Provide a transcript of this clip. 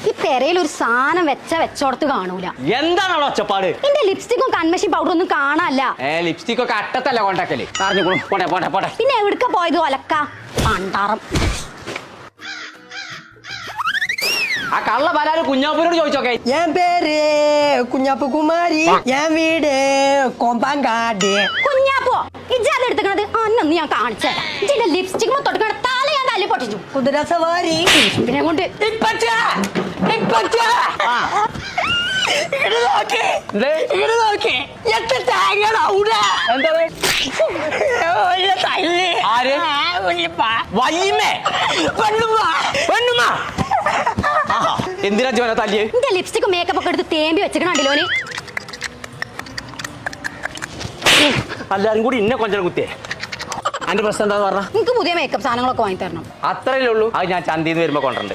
ഈ പെരയിൽ ഒരു സാധനം വെച്ചോടത്ത് കാണൂല. എന്താണ് അവിടെ ഒച്ചപ്പാട്? എന്റെ ലിപ്സ്റ്റിക്കും കൺമഷി പൗഡറും ഒന്നും കാണാല്ല. ലിപ്സ്റ്റിക് ഒക്കെ അട്ടത്തല്ല കൊണ്ടാക്കല്. പോട്ടെ പോട്ടെ പോട്ടെ. പിന്നെ എവിടുക്ക പോയത് ഒലക്ക പണ്ടാറം? ആ കള്ള പലാല് കുഞ്ഞാപ്പൂരോട് ചോദിച്ചോക്കെ. എൻ പേര് കുഞ്ഞാപ്പു കുമാരി, ഞാൻ വീട് കോമ്പാങ്കാട്. കുഞ്ഞാപ്പോ ഇജാത് എടുത്തത് അന്നൊന്ന് ഞാൻ കാണിച്ചു തരാം. ഇജിന്റെ ലിപ്സ്റ്റിക് തൊട്ടക്കണ തല ഞാൻ തല്ലി പൊട്ടിച്ചു. കുതിര സവാരി പിന്നെ കൊണ്ട് എന്തിനാ ജോന തല്ലിയേ? എന്റെ ലിപ്സ്റ്റിക് മേക്കപ്പ് ഒക്കെ എടുത്ത് തേമ്പി വെച്ചിട്ടുണ്ടല്ലോന്. എല്ലാരും കൂടി ഇന്നെ കൊഞ്ചം കുത്തിയേ. അതിന്റെ പ്രശ്നം എന്താന്ന് പറഞ്ഞ? എനിക്ക് പുതിയ മേക്കപ്പ് സാധനങ്ങളൊക്കെ വാങ്ങി തരണം. അത്രയല്ലേ ഉള്ളൂ. അത് ഞാൻ ചന്തയിൽ നിന്ന് വരുമ്പോ കൊണ്ടുണ്ട്.